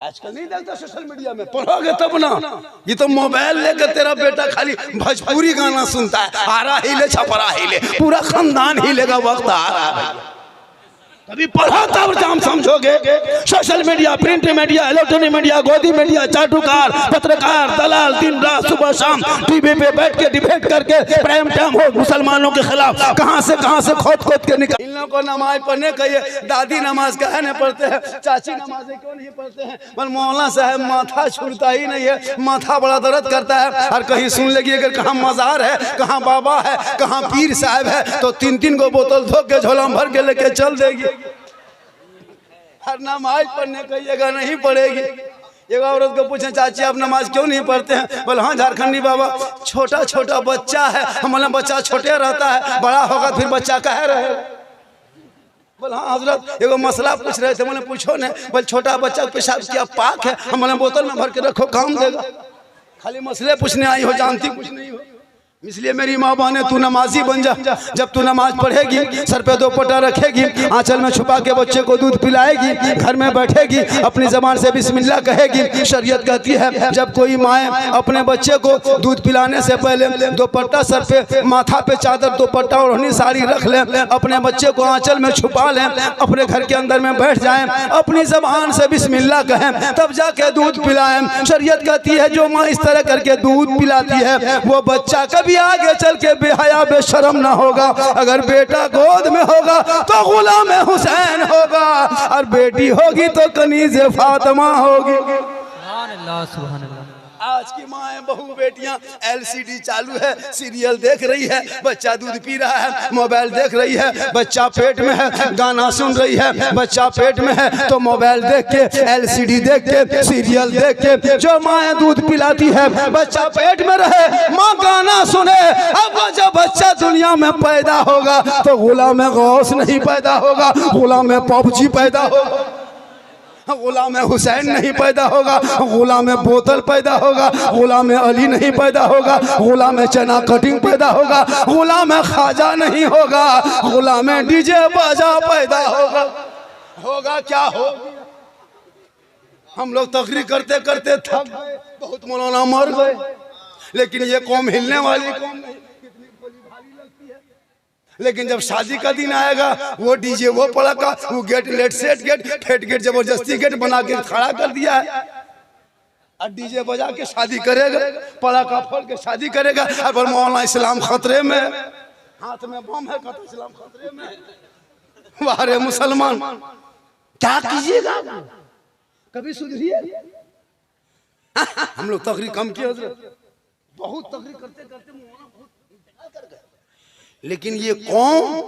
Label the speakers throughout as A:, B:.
A: आजकल नहीं देखता सोशल मीडिया में, पढ़ोगे तब ना। ये तो मोबाइल लेकर तेरा बेटा खाली भोजपुरी गाना सुनता है, आरा हिले छपरा हिले, पूरा खानदान हिलेगा, वक्त आ रहा है भैया। कभी पढ़ा तब हम समझोगे। Social media, print media, electronic media, गोदी मीडिया, चाटुकार, पत्रकार, दलाल दिन रात सुबह शाम टीवी पे बैठ के डिबेट करके प्राइम टाइम हो मुसलमानों के खिलाफ कहां से खोद के निकाल। इन लोगों को नमाज पढ़ने कहिए, दादी नमाज कहे नहीं पढ़ते हैं, चाची नमाजें क्यों नहीं पढ़ते हैं, पर मौलाना साहब माथा छूटता ही नहीं है, माथा बड़ा दर्द करता है। और कहीं सुन लगी अगर कहाँ मजार है, कहाँ बाबा है, कहाँ पीर साहब है, तो 3-3 को बोतल धो के झोला भर के लेके चल देगी। हर नमाज पढ़ने कहिएगा, नहीं पढ़ेगी। एक औरत को पूछे, चाची आप नमाज क्यों नहीं पढ़ते हैं? बोले हाँ झारखंडी बाबा, छोटा छोटा बच्चा है, हमारा बच्चा छोटे रहता है, बड़ा होगा फिर बच्चा कहे रहे। बोले हाँ हजरत एगो मसला पूछ रहे थे। मैंने पूछो न। बोले छोटा बच्चा पेशाब किया पाक है, हमारे बोतल में भर के रखो, काम देगा। खाली मसले पूछने आई हो, जानती कुछ नहीं हो। इसलिए मेरी माँ बहने, तू नमाजी बन जा। जब तू नमाज पढ़ेगी, सर पे दोपट्टा रखेगी, आंचल में छुपा के बच्चे को दूध पिलाएगी, घर में बैठेगी, अपनी जबान से बिस्मिल्लाह कहेगी। शरीयत कहती है जब कोई माँ अपने बच्चे को दूध पिलाने से पहले दोपट्टा सर पे, माथा पे चादर, दोपट्टा और ओढ़नी साड़ी रख ले, अपने बच्चे को आंचल में छुपा लें, अपने घर के अंदर में बैठ जाएं, अपनी जबान से बिस्मिल्लाह कहें, तब जाके दूध पिलाएं। शरीयत कहती है जो माँ इस तरह करके दूध पिलाती है वो बच्चा कभी आगे चल के बेहया बेशरम ना होगा। अगर बेटा गोद में होगा तो गुलाम हुसैन होगा, और बेटी होगी तो कनीज़े फातिमा होगी। सुभान अल्लाह, सुभान अल्लाह। आज की माँ बहू बेटियां LCD चालू है, सीरियल देख रही है, बच्चा दूध पी रहा है, मोबाइल देख रही है, बच्चा पेट में है, गाना सुन रही है, बच्चा पेट में है तो मोबाइल देख के, LCD देख के, सीरियल देख के। जो माँ दूध पिलाती है बच्चा पेट में रहे, माँ गाना सुने। अब जब बच्चा दुनिया में पैदा होगा तो गुलाम गौस नहीं पैदा होगा, गुलाम पबजी पैदा होगा, गुलाम हुसैन नहीं पैदा होगा, गुलाम बोतल पैदा होगा, गुलाम अली नहीं पैदा होगा, गुलाम चना कटिंग पैदा होगा, गुलाम खाजा नहीं होगा, गुलाम डीजे बाजा पैदा होगा। होगा क्या हो? हम लोग तकरीर करते करते थक गए, बहुत मौलाना मर गए, लेकिन ये कौम हिलने वाली कौम नहीं। लेकिन जब शादी का दिन आएगा वो डीजे, वो पड़ाका, वो गेट, लेट सेट गेट, फेट गेट, जबरदस्ती गेट बना के खड़ा कर दिया है। और डीजे बजा के शादी करेगा, पड़ाका फोड़ के शादी करेगा, और मौलाना इस्लाम खतरे में, हाथ में बम है, कहता इस्लाम खतरे में। वारे मुसलमान क्या कीजिएगा, कभी सुधरिए। हम लोग तकरीर कम किए हजरत, बहुत तकरीर करते करते मौलाना बहुत कर गए, लेकिन ये कौम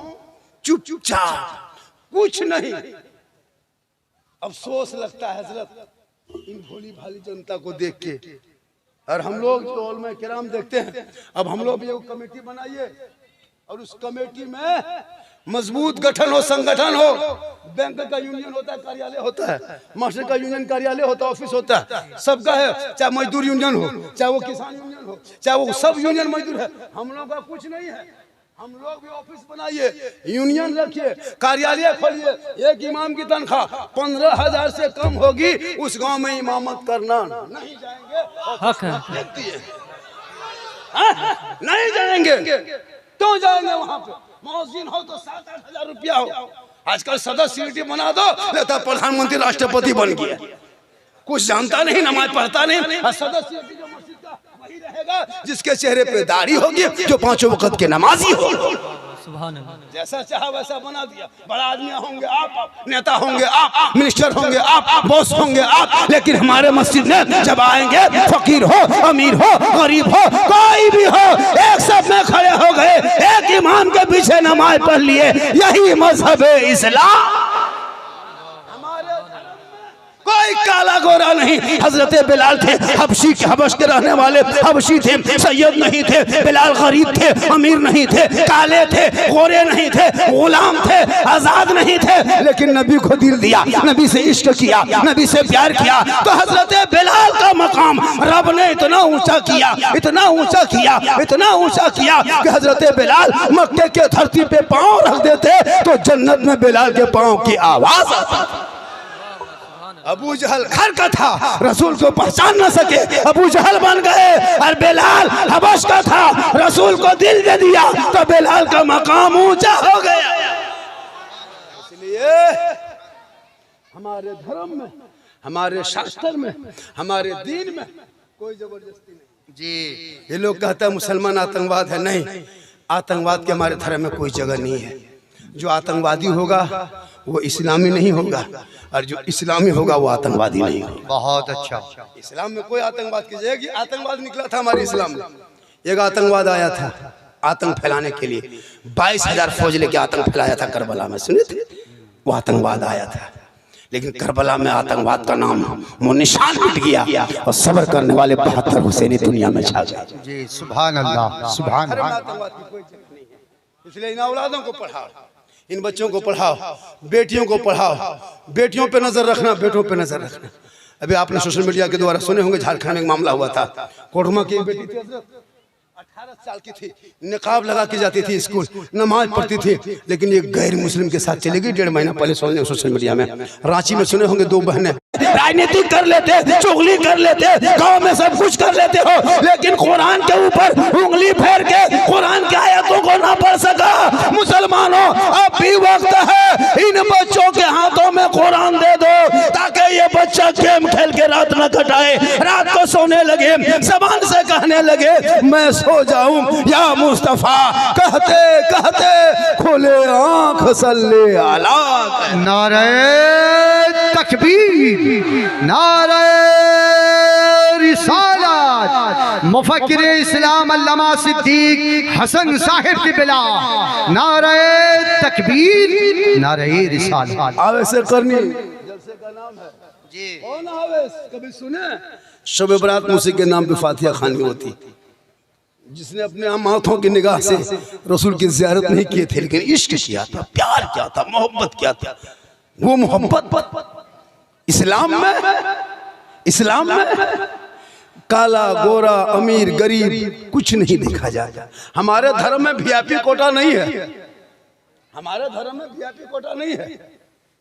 A: चुपचाप कुछ नहीं। अफसोस लगता है हजरत इन भोली भाली जनता को देख के। और हम लोग जो उलमा किराम देखते हैं, अब हम लोग भी एक कमेटी बनाइए, और उस कमेटी में मजबूत गठन हो, संगठन हो। बैंक का यूनियन होता है, कार्यालय होता है, मास्टर का यूनियन कार्यालय होता है, ऑफिस होता है, सबका है। चाहे मजदूर यूनियन हो, चाहे वो किसान यूनियन हो, चाहे वो सब यूनियन मजदूर है। हम लोग का कुछ नहीं है। हम लोग भी ऑफिस बनाइए, यूनियन रखिए, कार्यालय खोलिए। एक इमाम की तनख्वाह 15,000 से कम होगी, उस गांव में इमामत करना नहीं जाएंगे। हक है, नहीं जाएंगे। क्यों जाएंगे? वहां पे मौजिन हो तो 7-8 हजार रुपया हो। आजकल सदस्य सीटी बना दो, लेता प्रधानमंत्री राष्ट्रपति बन गया, कुछ जानता नहीं, नमाज पढ़ता नहीं। सदस्य जो मस्जिद का वही रहेगा जिसके चेहरे पे दाढ़ी होगी, जो 5 वक्त के नमाजी हो। सुभान अल्लाह। जैसा चाहा वैसा बना दिया। बड़ा आदमी होंगे आप, नेता होंगे आप, मिनिस्टर होंगे आप, बॉस होंगे आप, लेकिन हमारे मस्जिद में जब आएंगे, फकीर हो, अमीर हो, गरीब हो, कोई भी हो, एक सब में खड़े हो गए, एक इमाम के पीछे नमाज पढ़ लिए। यही मजहब है इस्लाम। कोई काला गोरा नहीं। हजरत बिलाल थे, हबशी के, हबश के रहने वाले हबशी थे, सैयद नहीं थे। बिलाल गरीब थे, अमीर नहीं थे, काले थे, गोरे नहीं थे, गुलाम थे, आजाद नहीं थे, लेकिन नबी को दिल दिया, नबी से इश्क किया, नबी से प्यार किया। तो हजरत बिलाल का मकाम रब ने इतना ऊंचा किया, इतना ऊंचा किया, इतना ऊंचा किया कि हजरत बिलाल मक्के के धरती पे पांव रख देते तो जन्नत में बिलाल के पांव की आवाज आती। अबू जहल घर का था, रसूल को पहचान न सके, अबू जहल बन गए। और बेलाल हबश का था, रसूल को दिल दे दिया तो बेलाल का मकाम ऊंचा हो गया। इसलिए हमारे धर्म में, हमारे शास्त्र में, हमारे दीन में कोई जबरदस्ती नहीं जी। ये लोग कहते हैं मुसलमान आतंकवाद है, नहीं, आतंकवाद के हमारे धर्म में कोई जगह नहीं है। जो आतंकवादी होगा वो इस्लामी नहीं होगा, और जो इस्लामी होगा वो आतंकवादी नहीं होगा।
B: बहुत अच्छा।
A: इस्लाम में कोई आतंकवाद की जगह, आतंकवाद निकला था हमारे इस्लाम में। एक आतंकवाद आया था आतंक फैलाने के लिए, 22,000 फौज लेके आतंक फैलाया था करबला में, सुने थे? वो आतंकवाद आया था, लेकिन करबला में आतंकवाद का नाम वो निशान मिट गया और सब्र करने वाले 72 हुसैनी दुनिया में छा गए
B: जी। सुभान अल्लाह, सुभान अल्लाह।
A: आतंकवाद की कोई जगह नहीं है। इसलिए इन औलादों को पढ़ाओ, इन बच्चों को पढ़ाओ, बेटियों को पढ़ाओ, बेटियों पे नजर रखना, बेटों पे नजर रखना। अभी आपने सोशल मीडिया के द्वारा सुने होंगे, झारखंड में एक मामला हुआ था। कोडरमा की एक बेटी थी, 18 साल की थी, निकाब लगा के जाती थी स्कूल, नमाज पढ़ती थी, लेकिन ये गैर मुस्लिम के साथ चली गई। 1.5 महीना पहले सुने सोशल मीडिया में, रांची में सुने होंगे, 2 बहनें राजनीति कर लेते, चुगली कर लेते, गांव में सब कुछ कर लेते हो, लेकिन कुरान के ऊपर उंगली फेर के कुरान की आयतों को ना पढ़ सका। मुसलमानों, अब भी वक्त है, इन बच्चों के हाथों में कुरान दे दो ताकि ये बच्चा गेम खेल के रात न कटाए, रात को सोने लगे, जबान से कहने लगे मैं सो जाऊं या मुस्तफा, कहते कहते खोले आंख सल्ले अला।
B: नारे तकबीर, नारे रिसालत, मुफक्किर इस्लाम अल्लामा सिद्दीक हसन साहिब की बिला, नारे तकबीर, नारे रिसालत।
A: आवेश करनी जलसे का नाम है जी। कौन आवेश कभी सुने? शब बरात मुसी के नाम पे फातिहा खानी होती, जिसने अपने आंखों की निगाह से रसूल की ज़ियारत नहीं किए थे, लेकिन इश्क किया था, प्यार किया था, मोहब्बत किया था। वो मोहब्बत इस्लाम में काला गोरा अमीर गरीब कुछ नहीं देखा जाता। हमारे धर्म में वीआईपी कोटा नहीं है, हमारे धर्म में वीआईपी कोटा नहीं है।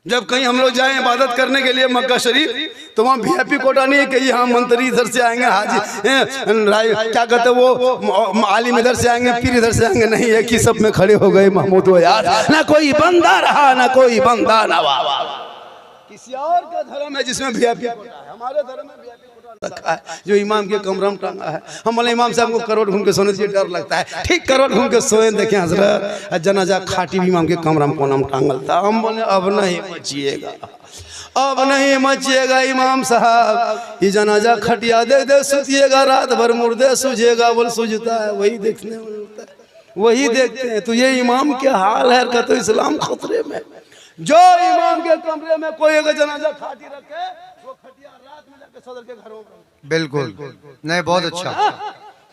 A: जब कहीं हम लोग जाएं इबादत करने के लिए मक्का शरीफ, तो वहाँ वीआईपी कोटा नहीं है कि यहाँ मंत्री इधर से आएंगे, हाजी क्या कहते वो आलिम इधर से आएंगे, पीर इधर से आएंगे, नहीं है कि सब में खड़े हो गए महमूद हो यार, ना कोई बंदा रहा ना कोई बंदा नवा। किसी और का धर्म है जिसमें वीआईपी कोटा है, हमारे धर्म में वीआईपी कोटा रखा है जो इमाम के कमरा में टांगा है। हम बोले इमाम साहब को करोड़ घूम के सोने से डर लगता है, ठीक करोड़ घूम के सोए, देखें हजरत जनाजा खाटी भी इमाम के कमरा में कोना में टांगल था। हम बोले अब नहीं मचिएगा, अब नहीं मचिएगा इमाम साहब, ये जनाजा खटिया दे दे सुतिएगा, रात भर मुर्दे सूझेगा। बोल सूझता है, वही देखने में मिलता है, वही देखते हैं। तो ये इमाम के हाल है का, तो इस्लाम खतरे में। जो इमाम के कमरे में कोई अगर जनाजा खाटी रखे, वो खटिया रात में जाके सदर के घरों में।
B: बिल्कुल नहीं, बहुत अच्छा।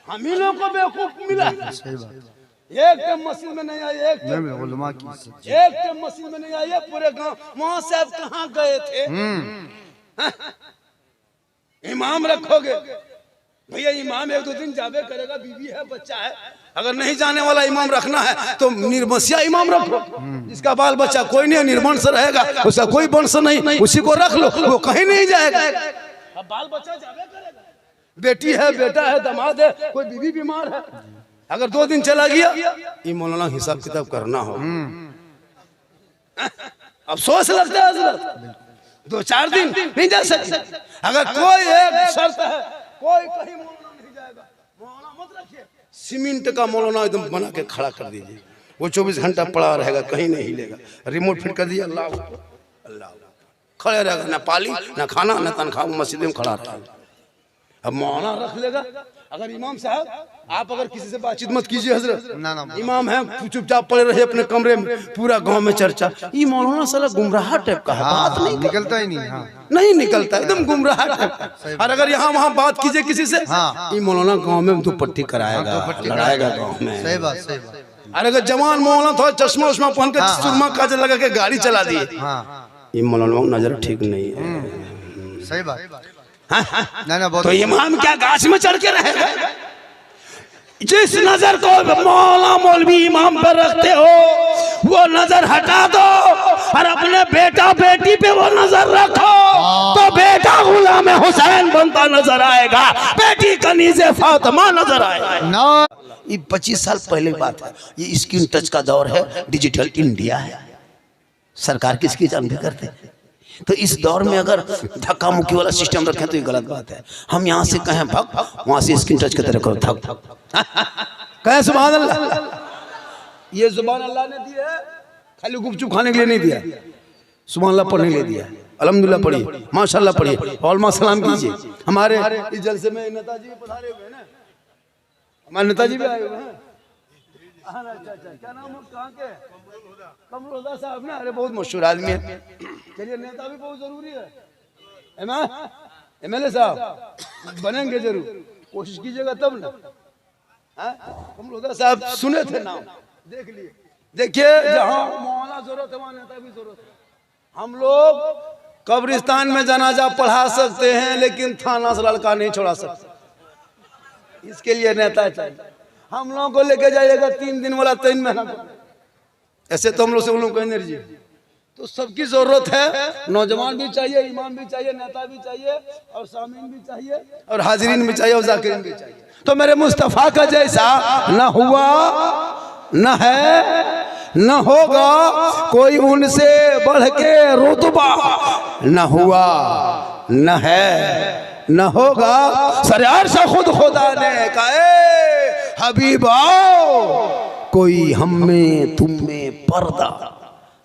A: हम ही लोग को बेवकूफ मिला।
B: सही बात।
A: एक टाइम मस्जिद में नहीं आए, एक टाइम मस्जिद में नहीं आए, पूरे गांव वहां साहब कहाँ गए थे? इमाम रखोगे भैया, इमाम 1-2 दिन जावे करेगा, बीवी है, बच्चा है। अगर नहीं जाने वाला इमाम रखना है तो निर्वंशिया इमाम रखो, जिसका बाल बच्चा कोई नहीं, निर्वंश रहेगा, उसका कोई वंश नहीं, उसी को रख लो, वो कहीं नहीं जाएगा। अब बाल बच्चा जावे करेगा, बेटी है, बेटा है, दामाद है, कोई बीवी बीमार है, अगर 2 दिन चला गया, ये मौलाना हिसाब किताब करना हो। अफसोस लगता है हजरत, 2-4 दिन नहीं जा सकते। अगर कोई एक शर्त है, कोई कहीं मौलाना नहीं जाएगा, मौलाना मत रखिए, सीमेंट का मौलाना एकदम बना के खड़ा कर दीजिए, वो 24 घंटा पड़ा रहेगा, कहीं नहीं हिलेगा। रिमोट फिट कर दिया, अल्लाह अल्लाह, खड़े रहेगा, ना पाली ना खाना ना तनख्वाह, मस्जिद में खड़ा रहेगा। अब मौलाना रख लेगा। अगर इमाम साहब, आप अगर किसी से बातचीत मत कीजिए हजरत, इमाम है, चुपचाप पड़े रहे अपने कमरे में, पूरा गांव में चर्चा, ये मौलाना साला गुमराह टाइप का है, बात नहीं
B: निकलता ही नहीं।
A: नहीं निकलता, एकदम गुमराह टाइप का। और अगर यहाँ वहाँ बात कीजिए किसी से, ये मौलाना गाँव में दुपट्टी कराएगा, लड़ाएगा गाँव में।
B: सही बात, सही बात।
A: और अगर जवान मौलाना थोड़ा चश्मा उश्मा पहन के सुरमा काजल लगा के गाड़ी चला दिए, ये मौलाना नजर ठीक नहीं है।
B: सही बात।
A: तो इमाम क्या गाछ में चढ़ के रहेगा? जिस नजर को मौला मौलवी इमाम पर रखते हो, वो नजर हटा दो और अपने बेटा बेटी पे वो नजर रखो, तो बेटा गुलाम हुसैन बनता नजर आएगा, बेटी कनीज़े फातिमा नजर आएगा।
B: ना
A: ये 25 साल पहले की बात है। ये स्क्रीन टच का दौर है, डिजिटल इंडिया है, सरकार किसकी जान भी करते हैं। तो इस दौर में अगर धक्का मुक्की वाला सिस्टम रखें तो ये गलत बात है। हम यहाँ से कहें भग, वहां से स्क्रीन टच की तरह करो थक कहें सुभान अल्लाह। ये जुबान अल्लाह ने दी है, खाली गुपचुप खाने के लिए नहीं दिया, सुभान अल्लाह पढ़ने के लिए दिया है। अल्हम्दुलिल्लाह पढ़िए, माशाल्लाह पढ़िए, और सलाम कीजिए। हमारे इस जलसे में नेताजी पधारे हुए हैं ना, हमारे नेताजी भी आए हुए हैं। अच्छा, क्या नाम है, कहाँ के? कमरुल्लाह साहब ना, अरे बहुत मशहूर आदमी है। चलिए, नेता भी बहुत जरूरी है। MLA साहब बनेंगे जरूर, कोशिश कीजिएगा तब ना। कमरुल्लाह साहब सुने थे नाम, देख लिए। देखिए, जहाँ मौलाना जरूरत है वहाँ नेता भी जरूरत है। हम लोग कब्रिस्तान में जनाजा पढ़ा सकते हैं, लेकिन थाना से लड़का नहीं छोड़ा सकते। इसके लिए नेता चाहिए। हम लोगों को लेके जाइएगा 3 दिन वाला 3 महीना, ऐसे तो हम लोग से उन लोगों को एनर्जी। तो सबकी जरूरत है, नौजवान भी चाहिए, इमाम भी चाहिए, नेता भी चाहिए, और सामीन भी चाहिए, और हाजिरीन भी चाहिए, और जाकिरीन भी चाहिए। तो मेरे मुस्तफ़ा का जैसा न हुआ, न है, न होगा कोई उनसे बढ़ के रुतबा, न हुआ, न है, न होगा। सरयार से खुद खुदा ने कहा, हबीबा कोई हम में तुम में पर्दा,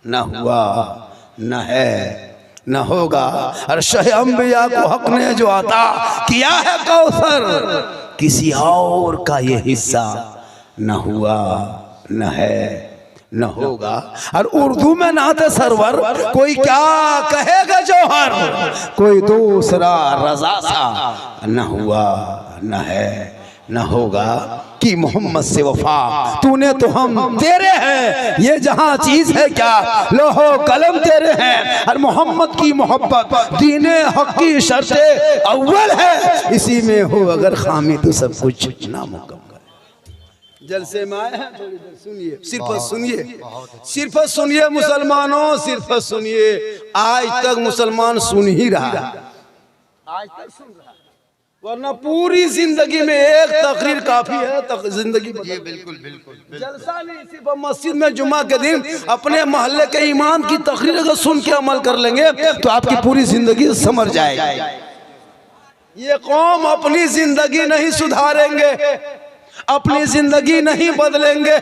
A: न हुआ, न है, न होगा। और शह अंबिया को हक ने जो अता किया है कौसर, किसी और का ये हिस्सा न हुआ, न है, न होगा। और उर्दू में नाते सरवर, कोई क्या कहेगा जौहर, कोई दूसरा रजा सा, न हुआ, न है, न होगा। कि मोहम्मद से वफा तूने तो हम तेरे हैं, ये जहां चीज है क्या लोहो कलम तेरे हैं। और मोहम्मद की मोहब्बत दीने हक की शर्ते अव्वल है, इसी में हो अगर खामी तो सब कुछ नामुकम्मल। जलसे में आए हैं, थोड़ी देर सुनिए, सिर्फ सुनिए, सिर्फ सुनिए मुसलमानों, सिर्फ सुनिए। आज तक मुसलमान सुन ही रहा है, आज तक सुन रहा है, वरना पूरी जिंदगी में एक तकरीर काफी है। जिंदगी
B: बिल्कुल बिल्कुल
A: जलसा नहीं, सिर्फ मस्जिद में जुमा के दिन अपने मोहल्ले के इमाम की तकरीर अगर सुन के अमल कर लेंगे तो आपकी पूरी जिंदगी समझ जाएगी। ये कौम अपनी जिंदगी नहीं सुधारेंगे, अपनी जिंदगी नहीं बदलेंगे,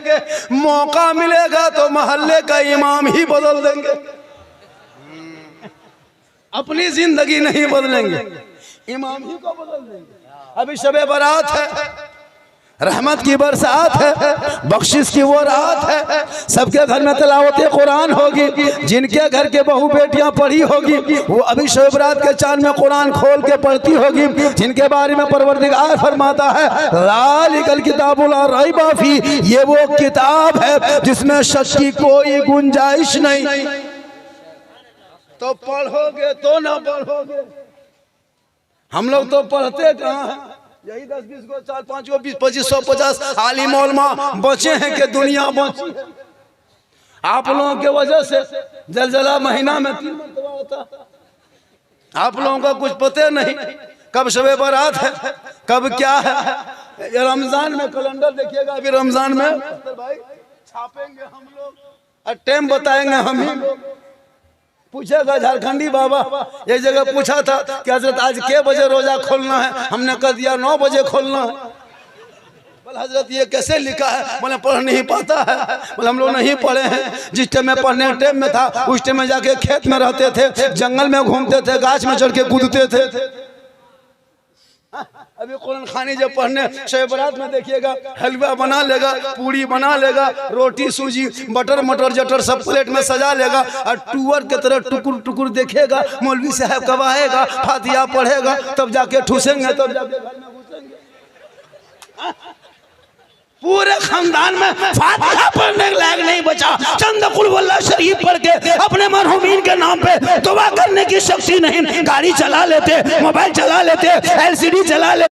A: मौका मिलेगा तो मोहल्ले का इमाम ही बदल देंगे, अपनी जिंदगी नहीं बदलेंगे, इमाम ही को बदल देंगे। अभी शबे बारात है, रहमत की बरसात है, बख्शिश की वो रात है, सबके घर में तिलावत कुरान होगी, जिनके घर के बहू बेटियां पढ़ी होगी वो अभी शबे बारात के चांद में कुरान खोल के पढ़ती होगी, जिनके बारे में परवरदिगार फरमाता है ज़ालिकल किताबु ला रैब फी, ये वो किताब है जिसमें शक की कोई गुंजाइश नहीं। तो पढ़ोगे तो ना पढ़ोगे, हम लोग तो पढ़ते कहाँ हैं, यही 10-20 को 4-5 को 20-25 150 आलिम उलमा बचे हैं कि दुनिया बची है। आप लोगों के वजह से जलजला महीना में 3 मरतबा होता, आप लोगों का कुछ पता नहीं कब शबे बारात है, कब क्या है। ये रमजान में कैलेंडर देखिएगा, अभी रमजान में भाई छापेंगे हम लोग और टाइम बताएंगे हम ही लोग। पूछेगा झारखंडी बाबा, एक जगह पूछा था कि हजरत आज के बजे रोजा खोलना है, हमने कह दिया 9 बजे खोलना है। बोले हजरत ये कैसे लिखा है, बोले पढ़ नहीं पाता है। बोले हम लोग नहीं पढ़े हैं, जिस टाइम में पढ़ने टाइम में था उस टाइम में जाके खेत में रहते थे, जंगल में घूमते थे, गाछ में चढ़ के कूदते थे। अभी कुरान खानी जब पढ़ने शब बारात में देखिएगा, हलवा बना लेगा, पूड़ी बना लेगा, रोटी सूजी बटर मटर जटर सब प्लेट में सजा लेगा और टूअर के तरह टुकुर टुकुर देखेगा। मौलवी साहब कब आएगा, फातिहा पढ़ेगा, तब जाके ठूसेंगे, तब जाके घर में घुसेंगे। पूरे खानदान में फातिहा पढ़ने के लायक नहीं बचा, चंद कुल वल्लाह शरीफ पढ़ के अपने मरहुमीन के नाम पे दुआ करने की शक्ति नहीं। गाड़ी चला लेते, मोबाइल चला लेते, LCD चला लेते।